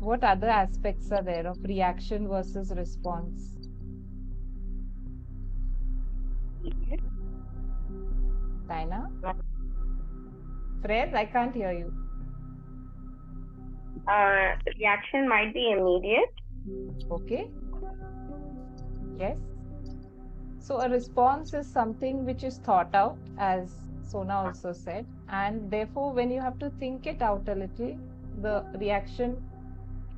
What other aspects are there of reaction versus response? Dinah? Fred, I can't hear you. Reaction might be immediate. Okay. Yes. So a response is something which is thought out, as Sona also said, and therefore, when you have to think it out a little, the reaction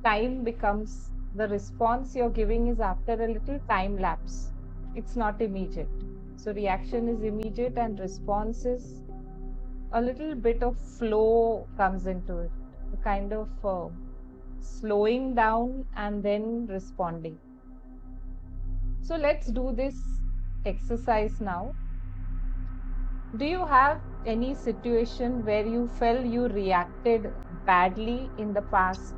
time becomes the response you're giving is after a little time lapse. It's not immediate. So reaction is immediate and response is a little bit of flow comes into it, a kind of slowing down and then responding. So let's do this exercise now. Do you have any situation where you felt you reacted badly in the past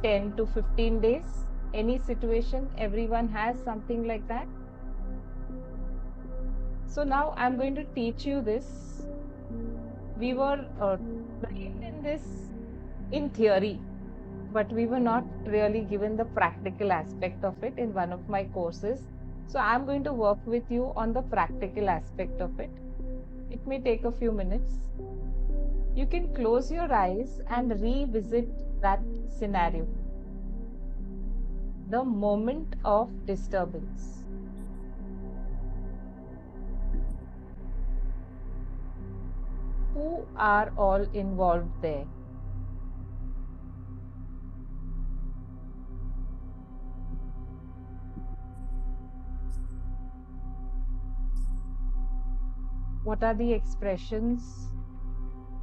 10 to 15 days? Any situation? Everyone has something like that. So now I'm going to teach you this. We were trained in this in theory, but we were not really given the practical aspect of it in one of my courses. So I'm going to work with you on the practical aspect of it. It may take a few minutes. You can close your eyes and revisit that scenario, the moment of disturbance. Who are all involved there? What are the expressions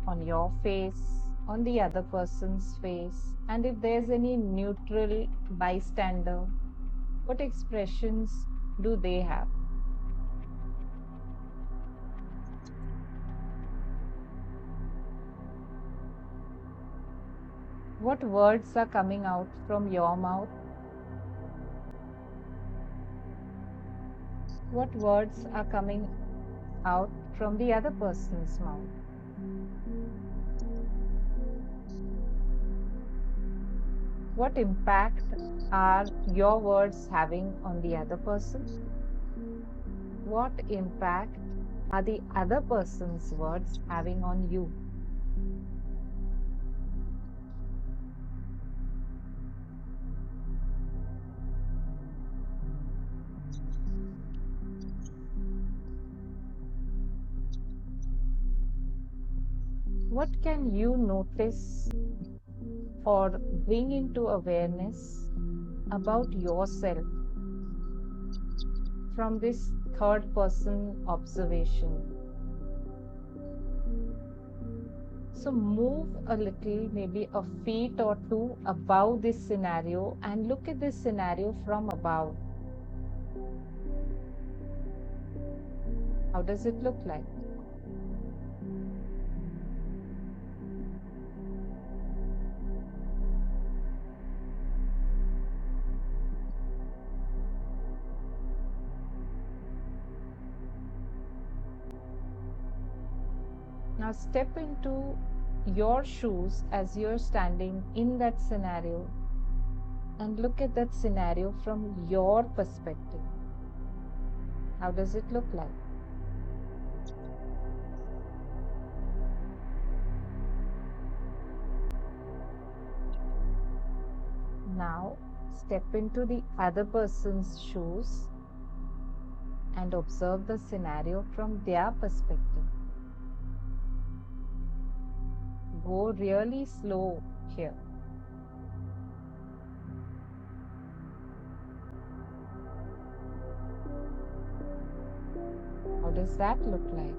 on your face, on the other person's face? And if there's any neutral bystander, what expressions do they have? What words are coming out from your mouth? What words are coming out from the other person's mouth? What impact are your words having on the other person? What impact are the other person's words having on you? What can you notice or bring into awareness about yourself from this third person observation? So move a little, maybe a feet or two above this scenario and look at this scenario from above. How does it look like? Now step into your shoes as you're standing in that scenario and look at that scenario from your perspective. How does it look like? Now step into the other person's shoes and observe the scenario from their perspective. Go really slow here. How does that look like?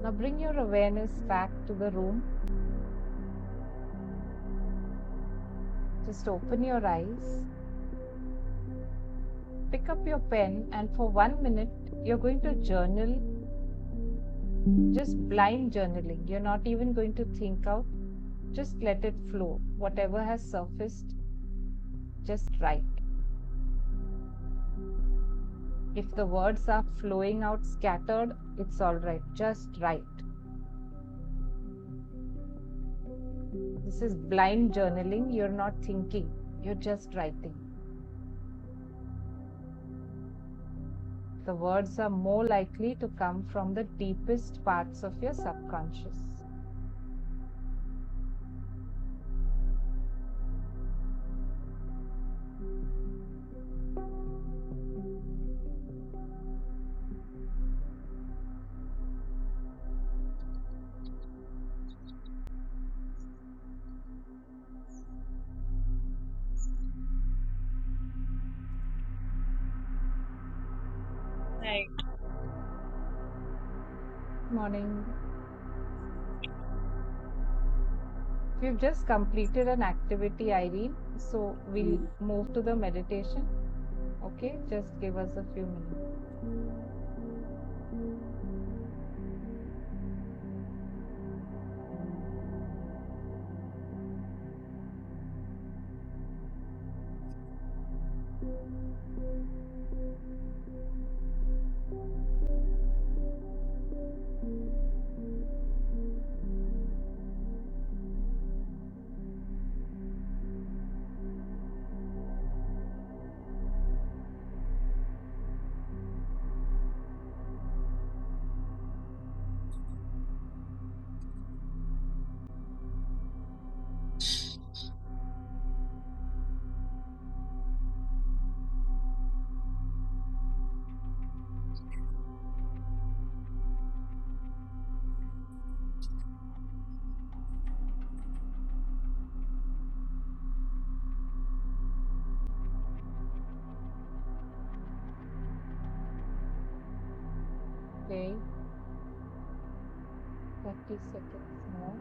Now bring your awareness back to the room. Just open your eyes. Pick up your pen, and for 1 minute, you're going to journal, just blind journaling. You're not even going to think out. Just let it flow. Whatever has surfaced, just write. If the words are flowing out scattered, it's all right. Just write. This is blind journaling. You're not thinking, you're just writing. The words are more likely to come from the deepest parts of your subconscious. Right. Morning. We've just completed an activity, Irene. So we'll move to the meditation. Okay, just give us a few minutes. Okay, 30 seconds more.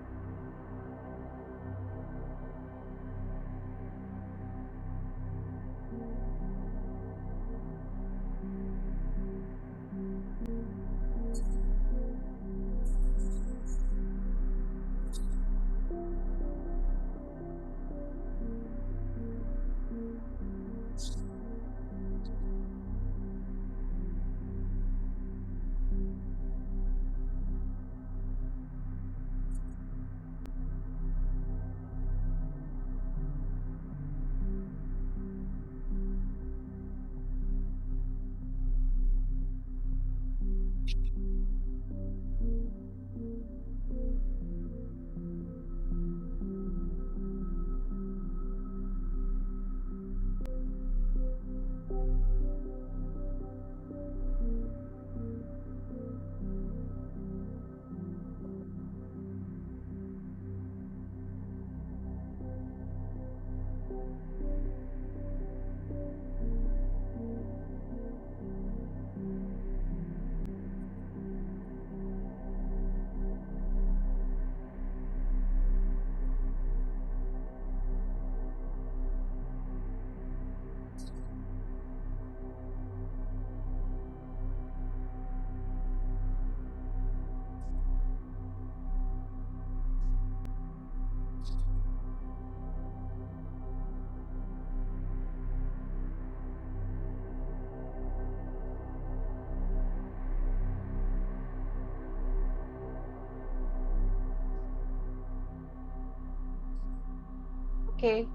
Okay.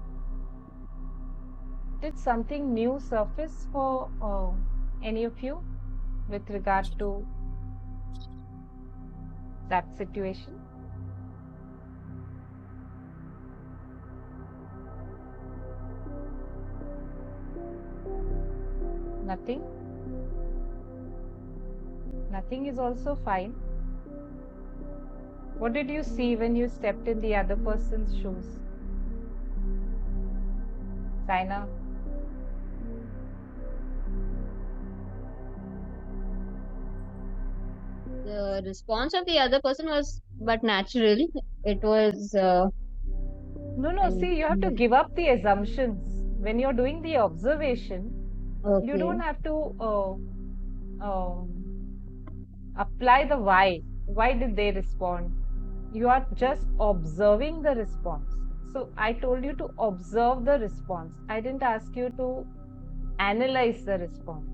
Did something new surface for any of you with regard to that situation? Nothing? Nothing is also fine. What did you see when you stepped in the other person's shoes? Saina? The response of the other person was but natural. It was No, see, you have to give up the assumptions. When you're doing the observation, you don't okay. have to apply the why. Why did they respond? You are just observing the response. So I told you to observe the response. I didn't ask you to analyze the response.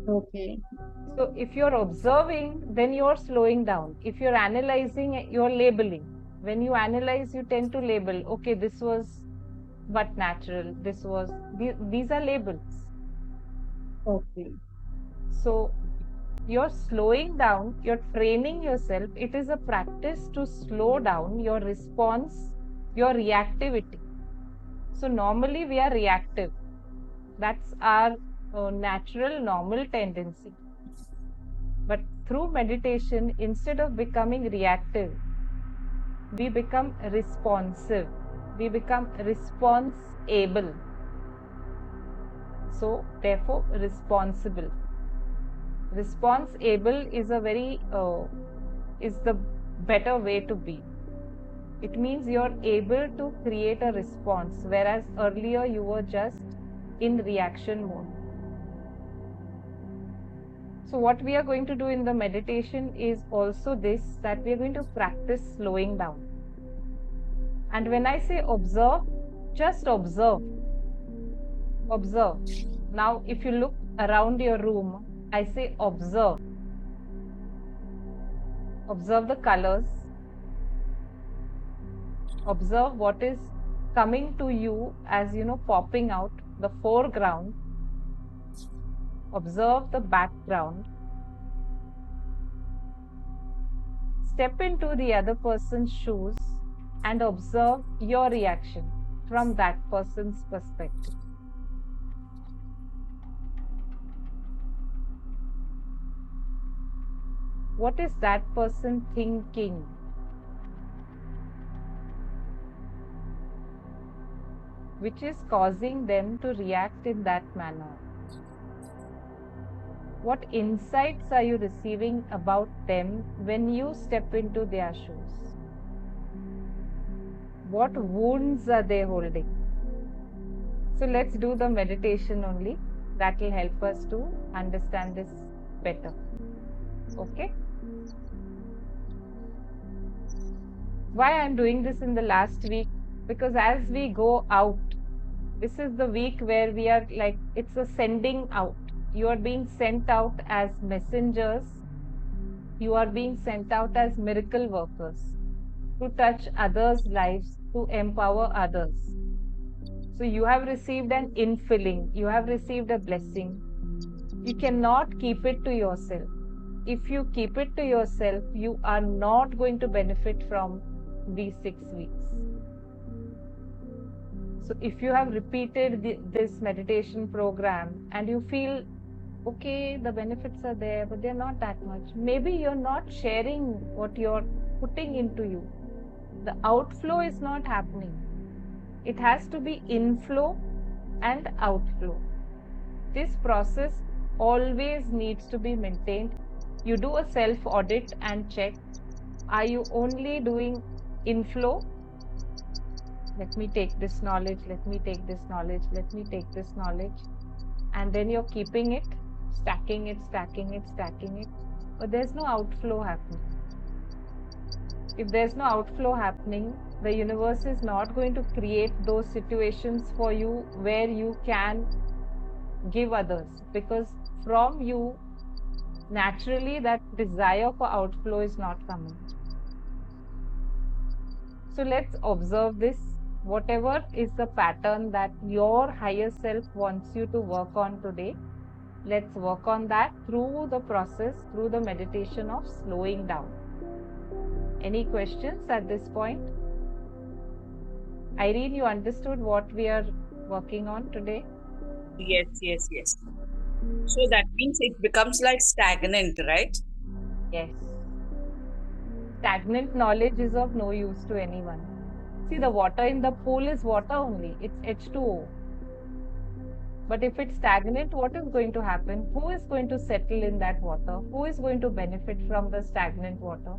Okay. So if you're observing, then you're slowing down. If you're analyzing, you're labeling. When you analyze, you tend to label, okay, this was but natural, this was, these are labels. Okay. So you're slowing down, you're training yourself. It is a practice to slow down your response, your reactivity. So normally we are reactive. That's our natural, normal tendency. But through meditation, instead of becoming reactive, we become responsive. We become response able. So, therefore, responsible. Response able is a very is the better way to be. It means you're able to create a response, whereas earlier you were just in reaction mode. So, what we are going to do in the meditation is also this, that we are going to practice slowing down. And when I say observe, just observe. Observe. Now, if you look around your room, I say observe. Observe the colors. Observe what is coming to you as popping out the foreground. Observe the background. Step into the other person's shoes and observe your reaction from that person's perspective. What is that person thinking? Which is causing them to react in that manner? What insights are you receiving about them when you step into their shoes? What wounds are they holding? So let's do the meditation only. That will help us to understand this better. Okay? Why I'm doing this in the last week? Because as we go out, this is the week where we are like, it's a sending out. You are being sent out as messengers. You are being sent out as miracle workers to touch others' lives, to empower others. So you have received an infilling, you have received a blessing. You cannot keep it to yourself. If you keep it to yourself, you are not going to benefit from these 6 weeks. So if you have repeated this meditation program and you feel, okay, the benefits are there, but they're not that much, maybe you're not sharing what you're putting into you. The outflow is not happening. It has to be inflow and outflow. This process always needs to be maintained. You do a self audit and check, are you only doing inflow? Let me take this knowledge, let me take this knowledge, let me take this knowledge. And then you're keeping it, stacking it, stacking it, stacking it. But there's no outflow happening. If there's no outflow happening, the universe is not going to create those situations for you where you can give others, because from you, naturally, that desire for outflow is not coming. So let's observe this. Whatever is the pattern that your higher self wants you to work on today, let's work on that through the process, through the meditation of slowing down. Any questions at this point? Irene, you understood what we are working on today? Yes, yes, yes. So that means it becomes like stagnant, right? Yes. Stagnant knowledge is of no use to anyone. See, the water in the pool is water only. It's H2O. But if it's stagnant, what is going to happen? Who is going to settle in that water? Who is going to benefit from the stagnant water?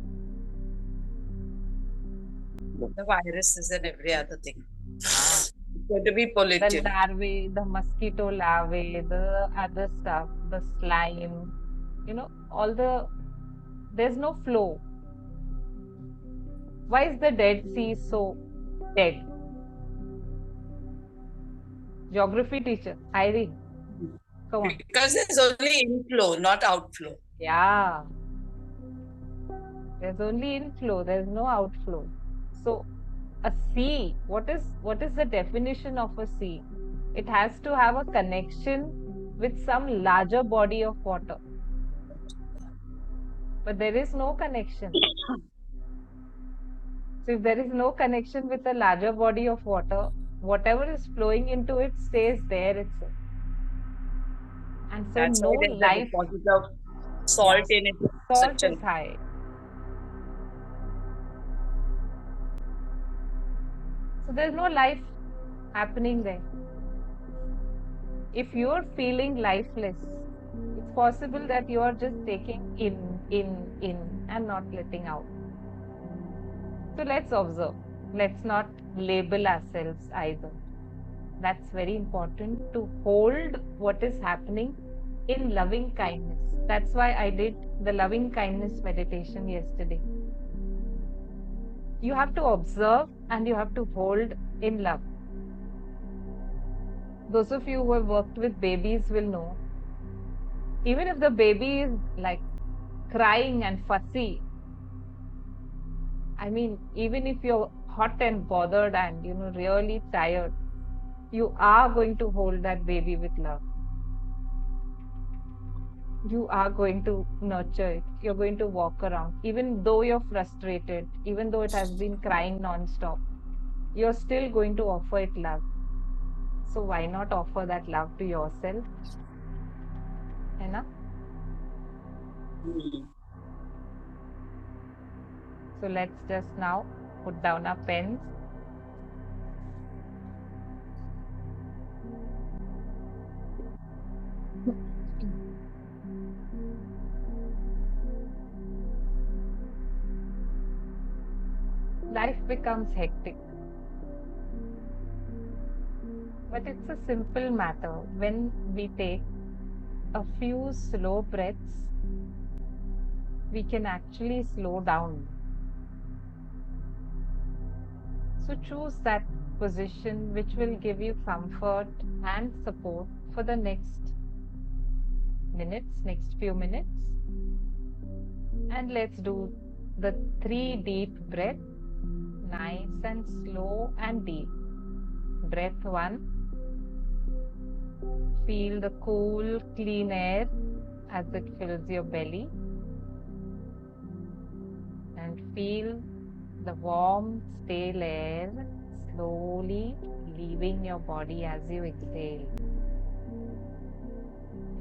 The viruses and every other thing. Ah, It's going to be the polluted. larvae, the mosquito larvae, the other stuff, the slime, all there's no flow. Why is the Dead Sea so dead? Geography teacher, Irene, Come on. Because there's only inflow, not outflow. Yeah. There's only inflow, there's no outflow. So a sea, what is the definition of a sea? It has to have a connection with some larger body of water. But there is no connection. So if there is no connection with a larger body of water, whatever is flowing into it stays there itself. And so That's no why there's a life, deposit of salt in it. salt Such is high. So there's no life happening there. If you're feeling lifeless, it's possible that you are just taking in, and not letting out. So let's observe. Let's not label ourselves either. That's very important to hold what is happening in loving kindness. That's why I did the loving kindness meditation yesterday. You have to observe and you have to hold in love. Those of you who have worked with babies will know, even if the baby is like crying and fussy, I mean, even if you're hot and bothered and really tired, you are going to hold that baby with love. You are going to nurture it. You're going to walk around, even though you're frustrated, even though it has been crying non-stop, you're still going to offer it love. So why not offer that love to yourself? है ना? So let's just now put down our pens. Life becomes hectic. But it's a simple matter. When we take a few slow breaths, we can actually slow down. So choose that position which will give you comfort and support for the next few minutes. And let's do the 3 deep breaths, nice and slow and deep. Breath 1. Feel the cool, clean air as it fills your belly. And feel the warm, stale air slowly leaving your body as you exhale.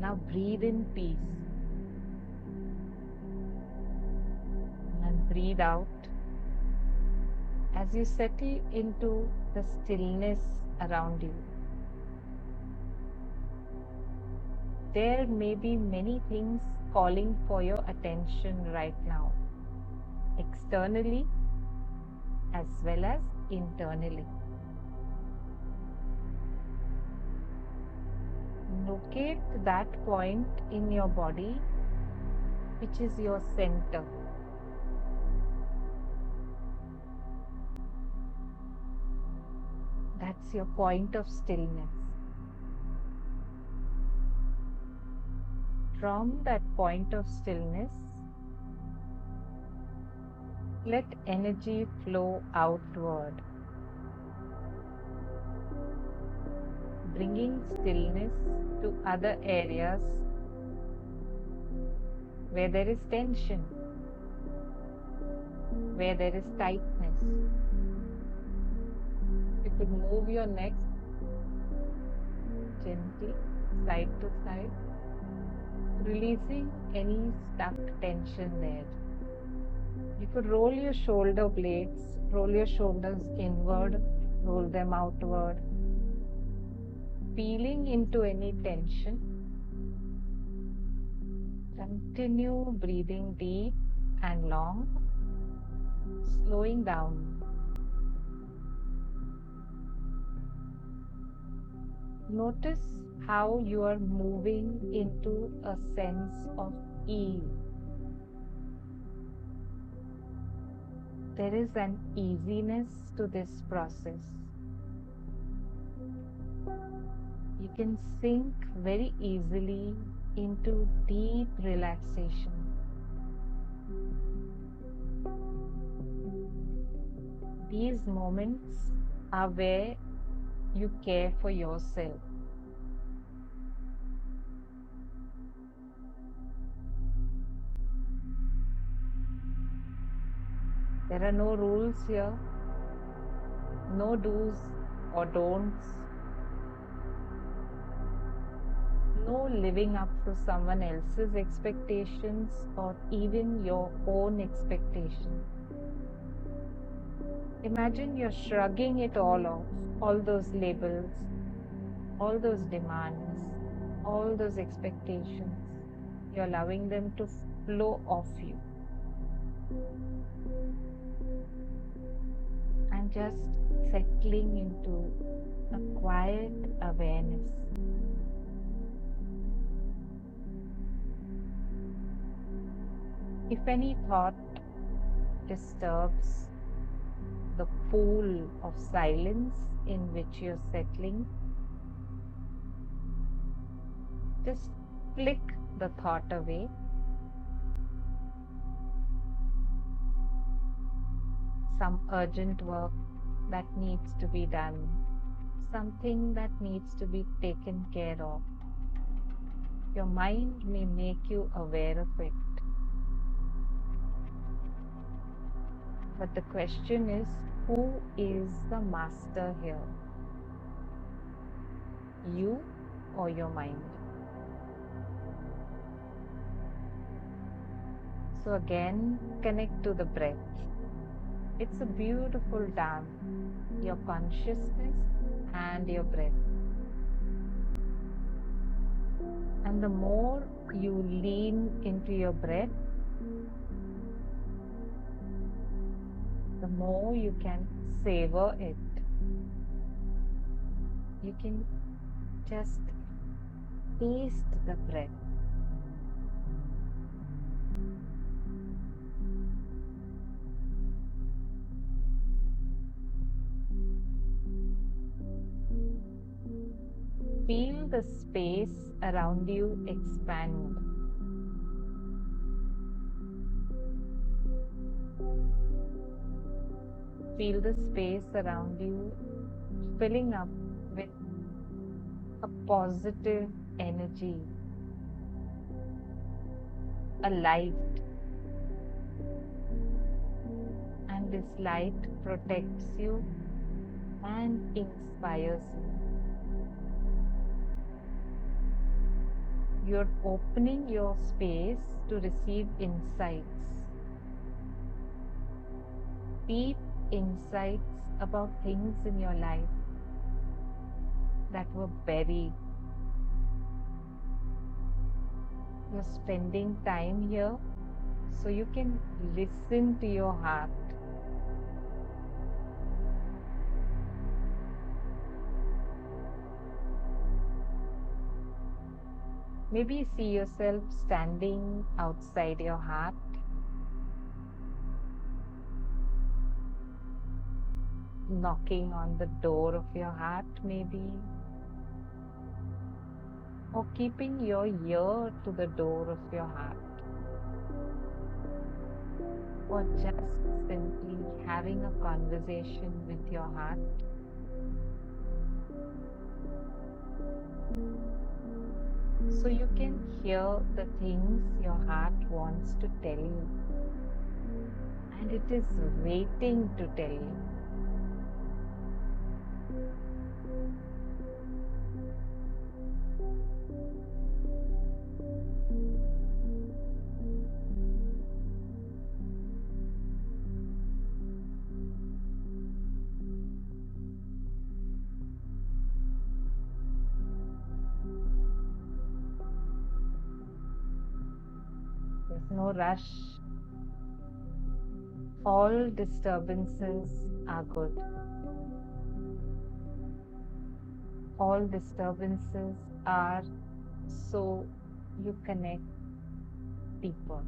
Now breathe in peace. And breathe out as you settle into the stillness around you. There may be many things calling for your attention right now, externally as well as internally. Locate that point in your body which is your center. That's your point of stillness. From that point of stillness, let energy flow outward, bringing stillness to other areas where there is tension, where there is tightness. You could move your neck gently, side to side, releasing any stuck tension there. You could roll your shoulder blades, roll your shoulders inward, roll them outward, feeling into any tension. Continue breathing deep and long, slowing down. Notice how you are moving into a sense of ease. There is an easiness to this process. You can sink very easily into deep relaxation. These moments are where you care for yourself. There are no rules here, no do's or don'ts, no living up to someone else's expectations or even your own expectations. Imagine you're shrugging it all off, all those labels, all those demands, all those expectations. You're allowing them to flow off you. And just settling into a quiet awareness. If any thought disturbs the pool of silence in which you're settling, just flick the thought away. Some urgent work that needs to be done, something that needs to be taken care of. Your mind may make you aware of it. But the question is, who is the master here? You or your mind? So again, connect to the breath. It's a beautiful dance, your consciousness and your breath. And the more you lean into your breath, the more you can savor it. You can just taste the breath. Feel the space around you expand. Feel the space around you filling up with a positive energy, a light. And this light protects you and inspires you. You're opening your space to receive insights, deep insights about things in your life that were buried. You're spending time here so you can listen to your heart. Maybe see yourself standing outside your heart, knocking on the door of your heart, maybe, or keeping your ear to the door of your heart, or just simply having a conversation with your heart. So you can hear the things your heart wants to tell you, and it is waiting to tell you. There's no rush. All disturbances are good. All disturbances are so you connect deeper.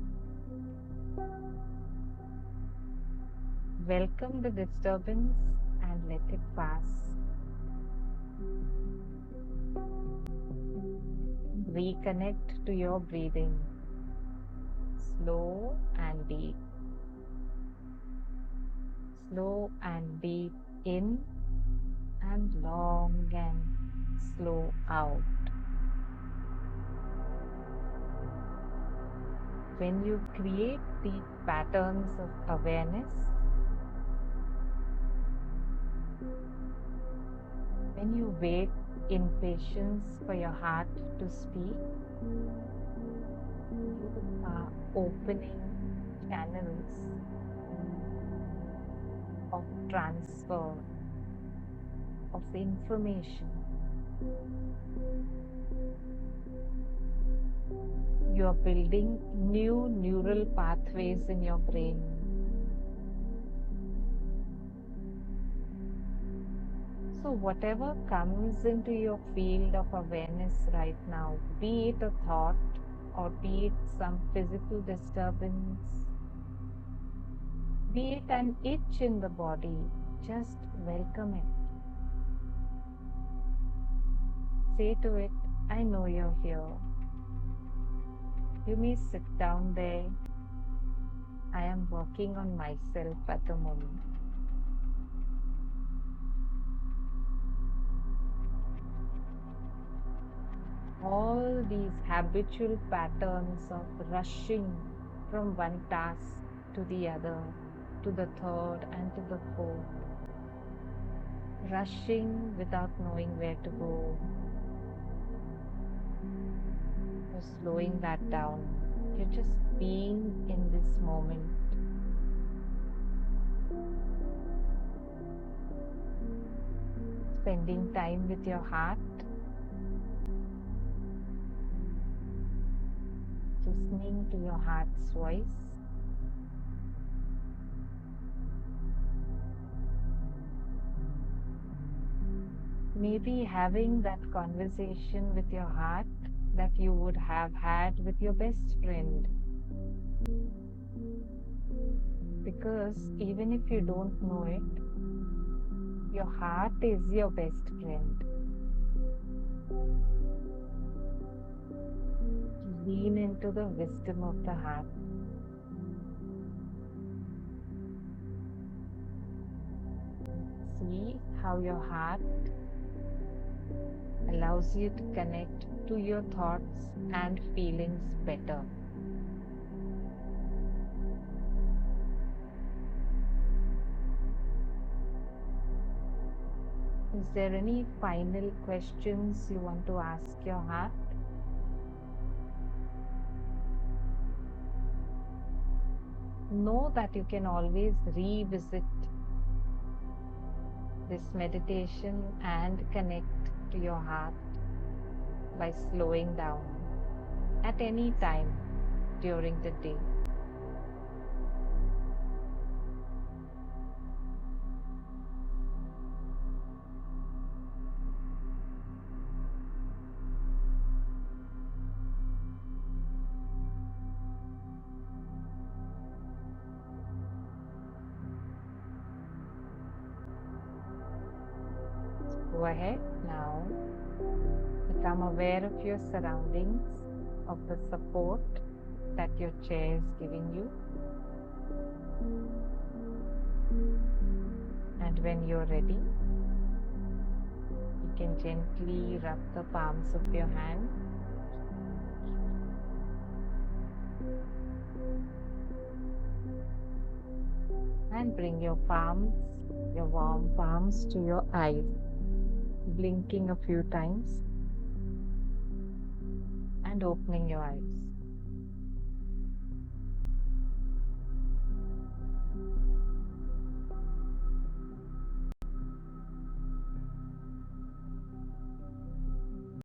Welcome the disturbance and let it pass. reconnect to your breathing. Slow and deep. Slow and deep in, and long and slow out. When you create these patterns of awareness, when you wait in patience for your heart to speak, you are opening channels of transfer of information. You are building new neural pathways in your brain. So whatever comes into your field of awareness right now, be it a thought or be it some physical disturbance, be it an itch in the body, just welcome it. Say to it, I know you're here. You may sit down there. I am working on myself at the moment. All these habitual patterns of rushing from one task to the other, to the third and to the fourth, rushing without knowing where to go, you're slowing that down. You're just being in this moment. Spending time with your heart, listening to your heart's voice. Maybe having that conversation with your heart that you would have had with your best friend. Because even if you don't know it, your heart is your best friend. Lean into the wisdom of the heart. See how your heart allows you to connect to your thoughts and feelings better. Is there any final questions you want to ask your heart? Know that you can always revisit this meditation and connect to your heart by slowing down at any time during the day. Go ahead now. Become aware of your surroundings, of the support that your chair is giving you. And when you're ready, you can gently rub the palms of your hand. And bring your palms, your warm palms to your eyes, blinking a few times and opening your eyes.